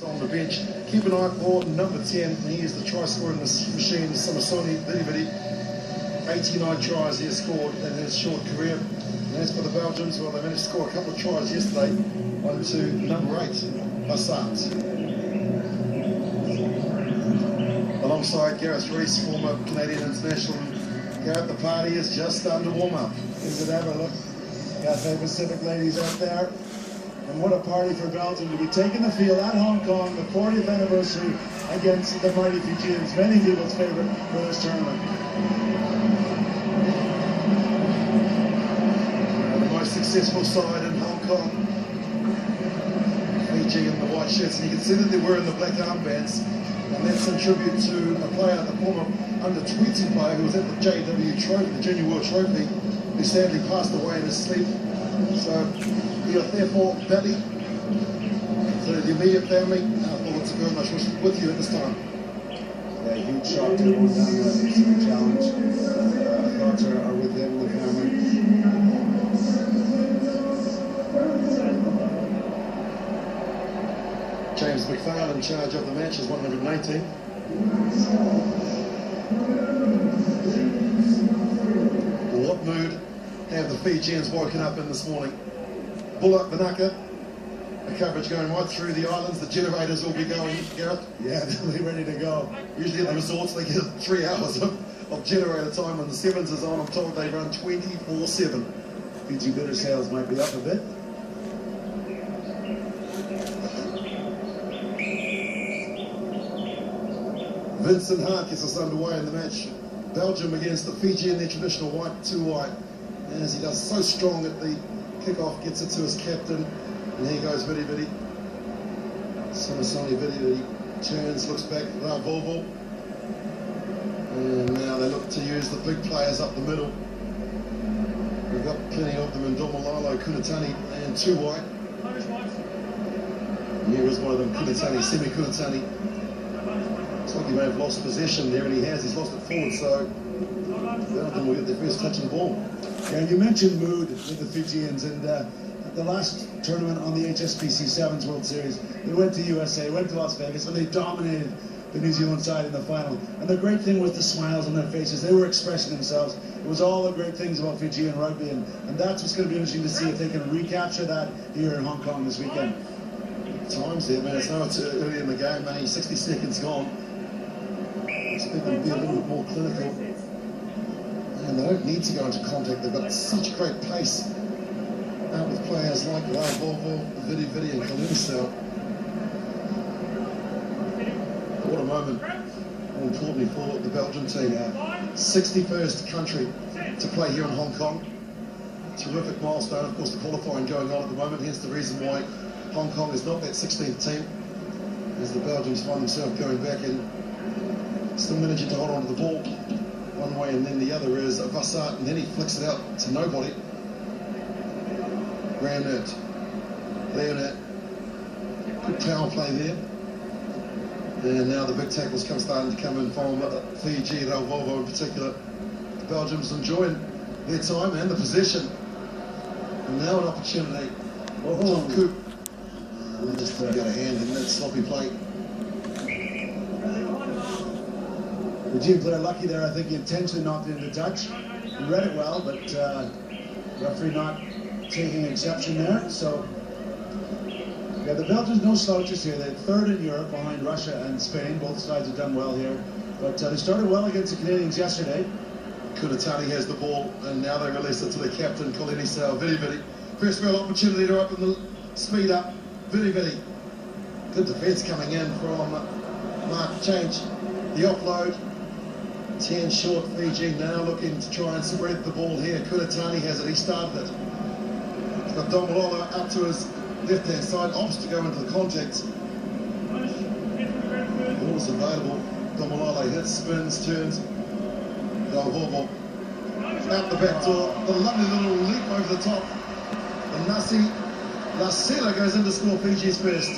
On the bench, keep an eye for number 10, and he is the try scorer in this machine, Samoa. 89 tries he has scored in his short career. And as for the Belgians, well, they managed to score a couple of tries yesterday onto number 8, Bassat. Alongside Gareth Rees, former Canadian international. Gareth, the party is just starting to warm up. Is it ever? Look, Cathay Pacific ladies out there. And what a party for Belgium to be taking the field at Hong Kong, the 40th anniversary against the mighty Fijians, many people's favorite for this tournament. The most successful side in Hong Kong. Fiji in the white shirts, and you can see that they're wearing the black armbands. And that's in tribute to a player, the former under-20 player who was at the JW Trophy, the Junior World Trophy, who sadly passed away in his sleep. So, we are therefore Belly, so the immediate family, thoughts are very much with you at this time. Yeah, huge shock to everyone down there. It's a challenge. Thoughts are with them and the family. James McPhail in charge of the match is 119. What mood have the Fijians woken up in this morning? Bullock, Vanaka, the coverage going right through the islands. The generators will be going, Gareth. Yeah, they'll be ready to go. Usually at the resorts they get 3 hours of generator time. When the Sevens is on, I'm told they run 24/7. Fiji bitter sales might be up a bit. Vincent Hart gets us underway in the match. Belgium against the Fiji in their traditional white, 2 white. And as he does so strong at the kickoff, gets it to his captain. And here goes Vidi Vidi. Samoa Vidi Vidi turns, looks back, Volvo. And now they look to use the big players up the middle. We've got plenty of them in Domolalo, Kunatani, and 2 white. And here is one of them, Kunatani, Semi-Kunatani. Looks like he may have lost possession there, and he has. He's lost it forward, so Belgium will get their first touch on the ball. Yeah, you mentioned mood with the Fijians, and at the last tournament on the HSBC Sevens World Series, they went to USA, went to Las Vegas, and they dominated the New Zealand side in the final. And the great thing was the smiles on their faces. They were expressing themselves. It was all the great things about Fijian rugby, and that's what's going to be interesting to see if they can recapture that here in Hong Kong this weekend. Times there, man. It's not too early in the game, only 60 seconds gone. I expect them to be a little bit more clinical. And they don't need to go into contact. They've got such great pace out with players like Volvo, Vidi Vidi, and Kalinisau. What a moment, more importantly for the Belgian team. 61st country to play here in Hong Kong. Terrific milestone, of course, the qualifying going on at the moment, hence the reason why Hong Kong is not that 16th team, as the Belgians find themselves going back and still managing to hold on to the ball one way, and then the other is Vassart, and then he flicks it out to nobody. Leonard, good power play there. And now the big tackles starting to come in from Fiji, Volvo in particular. The Belgians enjoying their time and the possession. And now an opportunity. Tom Coop. They just got a hand in that sloppy play. The team player lucky there. I think he intentionally knocked it into touch. He read it well, but referee not taking exception there. So, yeah, the Belgians no slouches here. They're 3rd in Europe behind Russia and Spain. Both sides have done well here. But they started well against the Canadians yesterday. Kunatani has the ball, and now they release it to the captain, Kalinisau, Vidi Vidi. First real opportunity to open the speed up. Vidi Vidi. Good defence coming in from Mark Change. The offload. 10 short, Fiji now looking to try and spread the ball here. Kunatani has it, he started it. He's got Domololo up to his left-hand side, opts to go into the contact. Ball is available. Domololo hits, spins, turns. Volvo out the back door. The lovely little leap over the top. And Nasi Lasela goes in to score Fiji's first.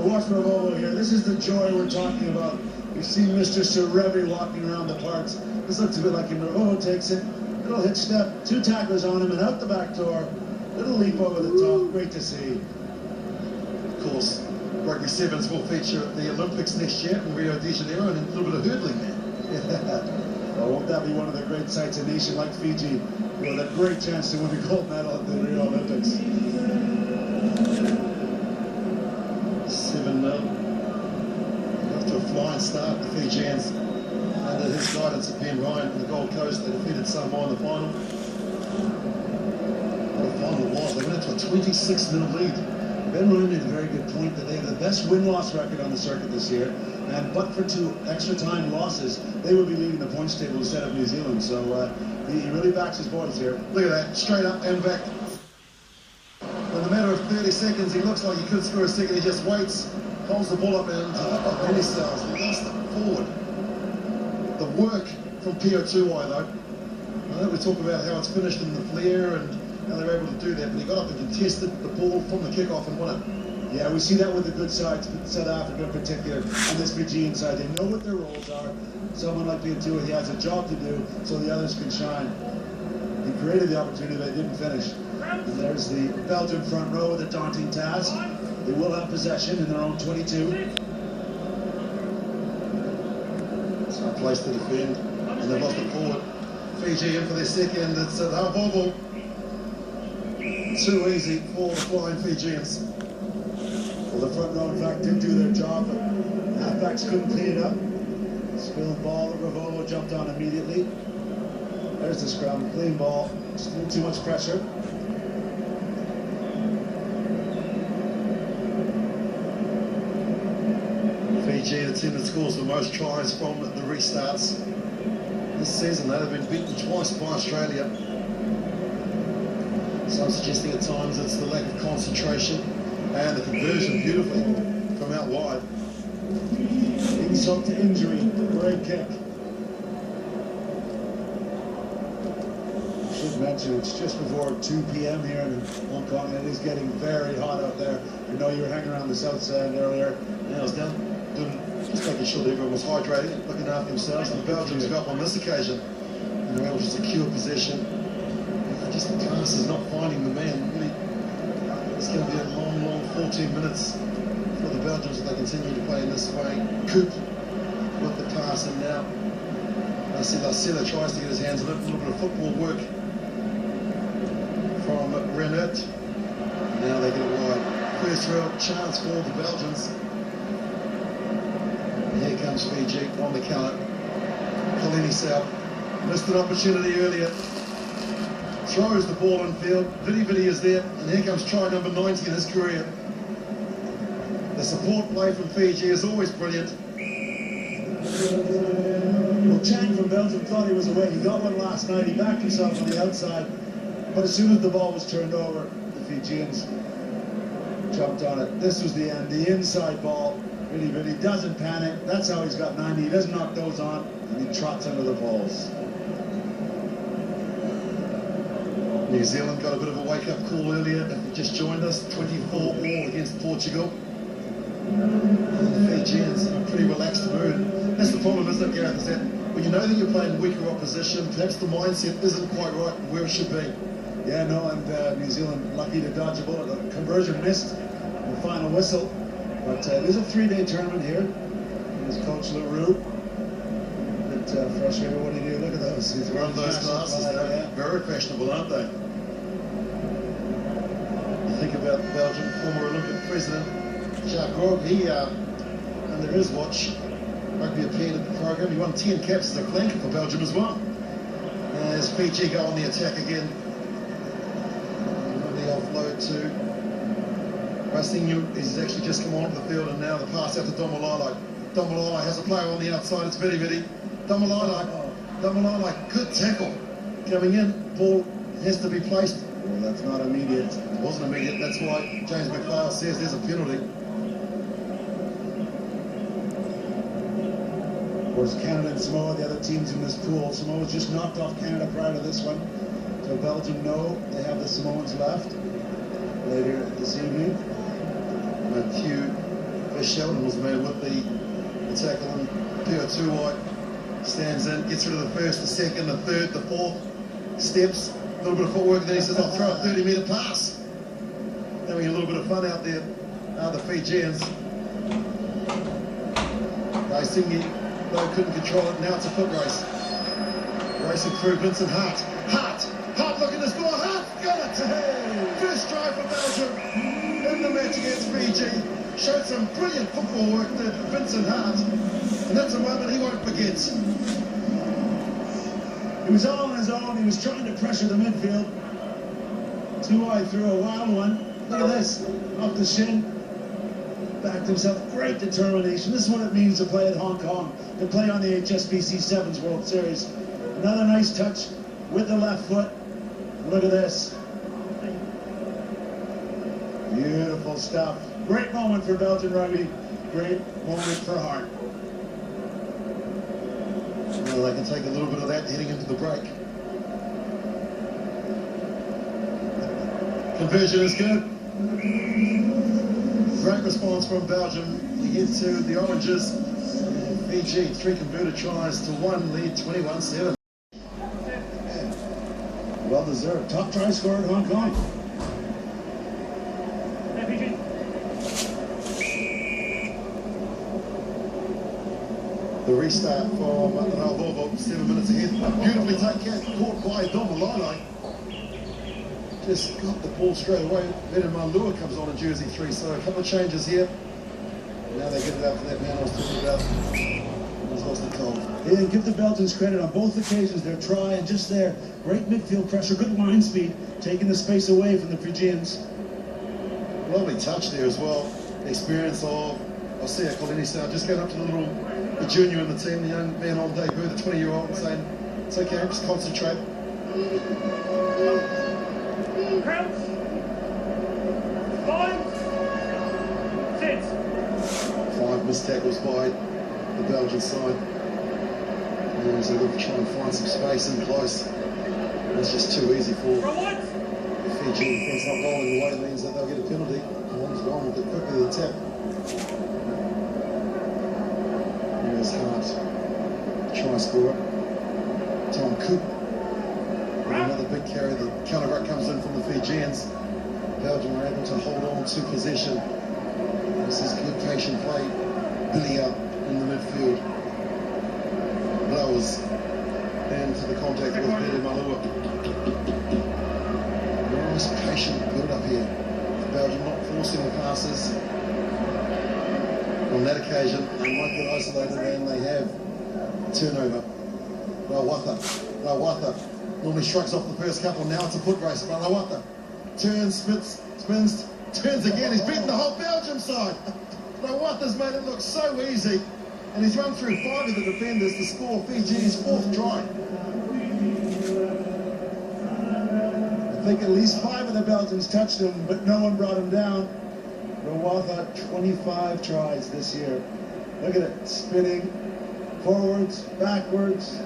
Watch for Volvo here. This is the joy we're talking about. We've seen Mr. Serevi walking around the parks. This looks a bit like him. Volvo takes it. Little hitch step. 2 tacklers on him and out the back door. Little leap over the top, great to see. Of course, Rugby Sevens will feature at the Olympics next year in Rio de Janeiro, and a little bit of hurdling there. Well, won't that be one of the great sights? A nation like Fiji with a great chance to win a gold medal at the Rio Olympics. 7-0. Off to a flying start, the Fijians. Under his guidance of Ben Ryan from the Gold Coast, they defeated Samoa in the final. What a final it was. They went into a 26-0 lead. Ben Ryan made a very good point that they have the best win-loss record on the circuit this year, and but for 2 extra time losses, they would be leading the points table instead of New Zealand. So he really backs his boys here. Look at that, straight up and back. In the matter of 30 seconds, he looks like he could score a second. He just waits, holds the ball up and he sells. He lost it forward. The work from PO2Y though. I know we talk about how it's finished in the flare and how they're able to do that, but he got up and contested the ball from the kickoff and won it. Yeah, we see that with the good sides, South Africa in particular, and this Fijian side. They know what their roles are. Someone like PO2, he has a job to do so the others can shine. He created the opportunity, but they didn't finish. And there's the Belgian front row with a daunting task. They will have possession in their own 22. It's not a place to defend, and they've lost it forward. Fiji in for their second. It's a ball. Too easy for the flying Fijians. Well, the front row, in fact, did do their job, but halfbacks couldn't clean it up. Spilled ball, Ravovo jumped on immediately. There's the scrum, clean ball, just a little too much pressure. Fiji, the team that scores the most tries from the restarts this season. They've been beaten twice by Australia. Some suggesting at times it's the lack of concentration and the conversion beautifully from out wide. Insult to injury, great kick. I should mention it's just before 2 p.m. here in Hong Kong, and it is getting very hot out there. I know you were hanging around the south side earlier. Yeah, I was down, just making sure that everyone was hydrating, looking after themselves, and the Belgians got up on this occasion and they're able to secure possession. Just the pass is not finding the man. Really, it's going to be a long 14 minutes for the Belgians if they continue to play in this way. Coop with the pass, and now Lassila tries to get his hands on it. A little bit of football work from Renert. Now they get it wide. First real chance for the Belgians. And here comes Fiji on the counter. Kalini South missed an opportunity earlier. Throws the ball in field. Vidi is there, and here comes try number 90 in his career. The support play from Fiji is always brilliant. Well, Chang from Belgium thought he was away. He got one last night. He backed himself on the outside, but as soon as the ball was turned over, the Fijians jumped on it. This was the end. The inside ball. Vidi doesn't panic. That's how he's got 90. He doesn't knock those on, and he trots under the balls. New Zealand got a bit of a wake-up call earlier. If you just joined us, 24-all against Portugal. And the Fijians in a pretty relaxed mood. That's the problem, isn't it, Gareth? Is that when you know that you're playing weaker opposition, perhaps the mindset isn't quite right where it should be. Yeah, no, and New Zealand lucky to dodge a bullet. The conversion missed the final whistle. But there's a 3-day tournament here. There's Coach LaRue. Frustrated. What do you do? Look at those. He's Run those glasses. They're very fashionable, aren't they? You think about Belgium, former Olympic president Jacques Grog. He, under his watch, rugby appeared at the program. He won 10 caps as a flanker for Belgium as well. As Fiji go on the attack again. The offload to Rasinho. He's actually just come onto the field, and now the pass out to Domalala. Domalala has a player on the outside. It's Vidi. Domalala, good tackle. Coming in, ball has to be placed. Well, that's not immediate. It wasn't immediate, that's why James McPhail says there's a penalty. Of course, Canada and Samoa, the other teams in this pool. Samoa's just knocked off Canada prior to this one. So Belgium know they have the Samoans left later this evening. Hugh Sheldon was the man with the tackle, and PO2Y stands in, gets rid of the first, the second, the third, the fourth, steps, a little bit of footwork, and then he says, I'll throw a 30-metre pass. having a little bit of fun out there, the Fijians. Racing, though couldn't control it. Now it's a foot race. Racing through Vincent Hart. Hart looking to score. Hart got it. Hey. First try for Belgium in the match against Fiji. Showed some brilliant football work there for Vincent Hart. And that's a moment he won't forget. He was all on his own. He was trying to pressure the midfield. Too wide through a wild one. Look at this. Off the shin. Backed himself. Great determination. This is what it means to play at Hong Kong. To play on the HSBC Sevens World Series. Another nice touch with the left foot. Look at this. Beautiful stuff. Great moment for Belgian rugby. Great moment for Hart. Well, they can take a little bit of that heading into the break. Conversion is good. Great response from Belgium. We head to the Oranges. Fiji, 3 converted tries to 1, lead 21-7. Well deserved. Top try scorer at Hong Kong. The restart for Volvo, 7 minutes ahead. Beautifully caught by Domalolo. Just got the ball straight away. Then Malua comes on in jersey 3, so a couple of changes here. Now they get it out for that man I was talking about. He's lost the cold. Yeah, give the Belgians credit on both occasions. Their try and just their great midfield pressure, good line speed, taking the space away from the Fijians. Lovely touch there as well. The experience of Osea Kolini-Sao just going up to the junior in the team, the young man on debut, the 20-year-old, and saying, it's okay, just concentrate. Crouch. 5. 6. 5 missed tackles by the Belgian side. And as they look to try and find some space in close. And it's just too easy for the Fiji defence. Not rolling away means that they'll get a penalty. And one's gone with it quickly to the tap. Here's Hart, try scorer. Tom Cook. Another big carry. The counter ruck comes in from the Fijians. Belgium are able to hold on to possession. This is good patient play. Billy up in the midfield. Blowers into the contact with Billy Malua. Nice patient build up here. Belgium not forcing the passes. On that occasion, they might get isolated and they have turnover. Rawatha normally shrugs off the first couple. Now it's a foot race. Rawatha turns, spins, turns again. He's beaten the whole Belgium side. Rawatha's made it look so easy. And he's run through 5 of the defenders to score Fiji's 4th try. I think at least 5 of the Belgians touched him, but no one brought him down. Rawatha, 25 tries this year. Look at it, spinning, forwards, backwards.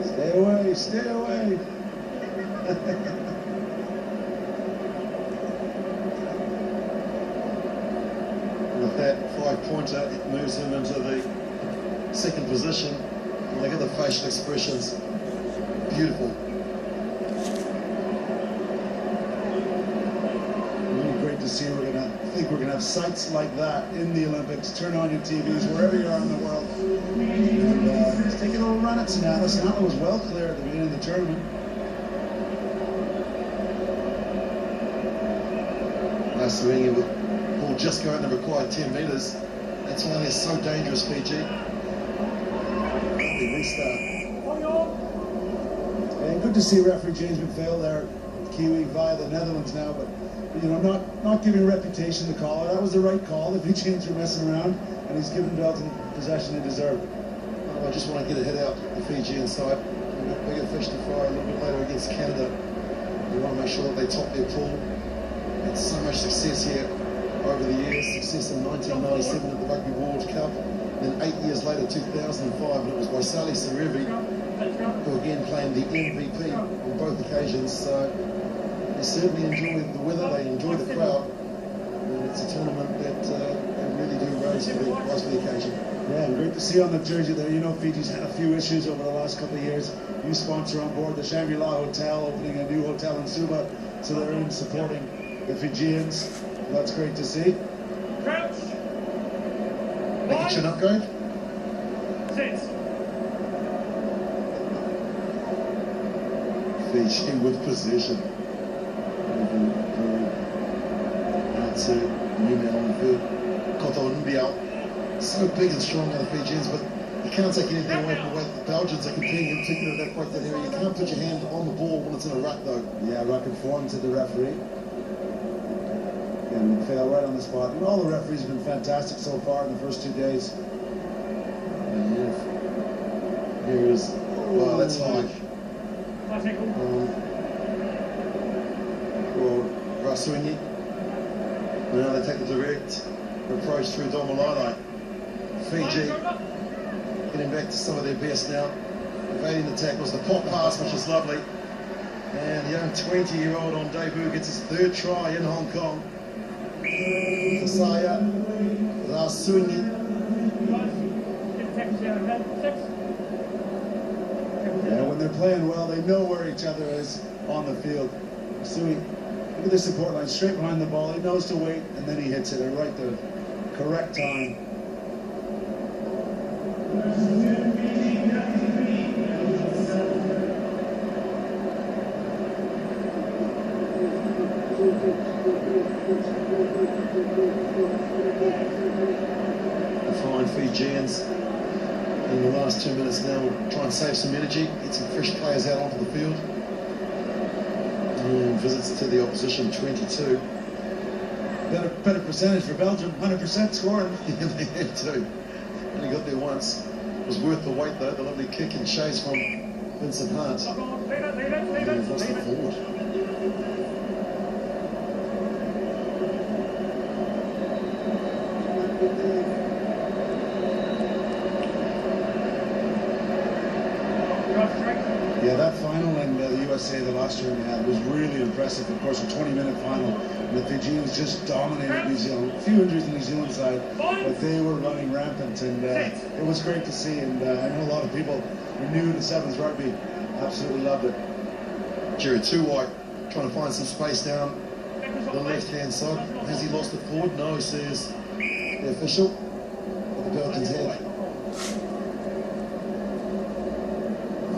Stay away, stay away. With that 5-pointer, it moves him into the 2nd position. And look at the facial expressions. Beautiful. To see, I think we're gonna have sights like that in the Olympics. Turn on your TVs wherever you are in the world. And let's take a little run at Sinala. Sinala was well clear at the beginning of the tournament. Nice swing with ball just going to require 10 metres. That's why they're so dangerous, Fiji. Lovely restart. And good to see referee James McPhail there, Kiwi via the Netherlands now, but you know, not giving reputation to call. That was the right call. The Fijians were messing around, and he's given Belgium possession they deserved. I just want to get a hit out the Fijian side. We've got bigger fish to fry a little bit later against Canada. We want to make sure that they top their pool. Had so much success here over the years. Success in 1997 at the Rugby World Cup. Then 8 years later, 2005, and it was by Sally Serevi, who again claimed the MVP on both occasions. So they certainly enjoy the weather, they enjoy the crowd. And it's a tournament that they really do rise for the occasion. Yeah, and great to see on the jersey there. You know, Fiji's had a few issues over the last couple of years. New sponsor on board, the Shangri-La Hotel, opening a new hotel in tuba, so they're in supporting the Fijians. That's great to see. Crouch. Make a chin upgrade. Sit. Fiji with possession. That's a new man on the field. Koto Nbiao. So big and strong are the Fijians, but you can't take anything away from the way the Belgians are competing, in particular that right that area. You can't put your hand on the ball when it's in a ruck, though. Yeah, ruck informed to the referee. And fail right on the spot. And all the referees have been fantastic so far in the first 2 days. And here is, wow, that's high. For Rasuini. Now they take the direct approach through Domalai. Fiji getting back to some of their best now. Evading the tackles, the pop pass, which is lovely. And the young 20-year-old on debut gets his third try in Hong Kong. Kasaya Rasuini. Yeah, when they're playing well, they know where each other is on the field. Sui, look at the support line, straight behind the ball. He knows to wait, and then he hits it at right the correct time. The fine Fijians in the last 2 minutes now will try and save some energy, get some fresh players out onto the field. And visits to the opposition 22. Better percentage for Belgium, 100% scoring. Yeah, they have too. Only got there once. It was worth the wait though. The lovely kick and chase from Vincent Hart. And lost it forward. Yeah, that final in the USA the last year we had was really impressive. Of course, a 20-minute final. And the Fijians just dominated New Zealand. A few injuries on the New Zealand side, but they were running rampant. And it was great to see. And I know a lot of people who are new to Sevens rugby absolutely loved it. Jared Too White trying to find some space down the left-hand side. Has he lost it forward? No, says the official. But the Belgians have.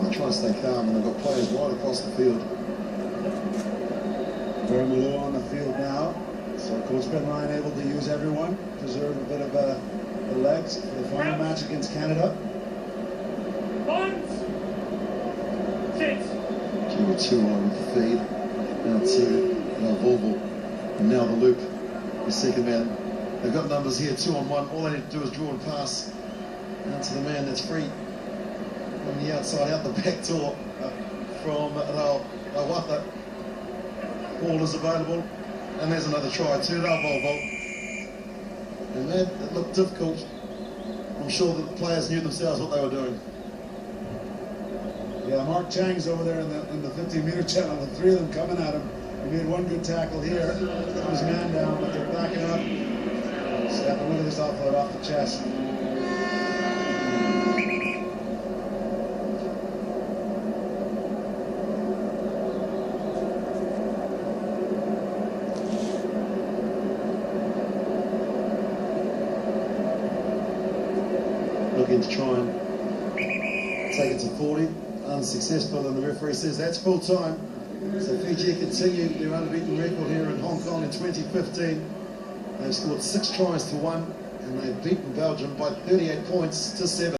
They're trying to stay calm, and they've got players right across the field. Vermeuleau on the field now. So Coach Ben Ryan able to use everyone, preserve a bit of the legs for the final match against Canada. Jared Too White with the feed. Now to Volvo. And now the loop. The second man. They've got numbers here, 2-on-1. All they need to do is draw and pass out to the man that's free. On the outside, out the back door from Rawata. Ball is available, and there's another try to Volvo. And that looked difficult. I'm sure that the players knew themselves what they were doing. Yeah, Mark Chang's over there in the 15-meter channel with three of them coming at him. He made one good tackle here, put his man down, but they're backing up. Stepping, look at this offload off the chest. Looking to try and take it to 40, unsuccessful, and the referee says that's full time. So Fiji continue their unbeaten record here in Hong Kong in 2015. They've scored 6 tries to 1, and they've beaten Belgium by 38 points to 7.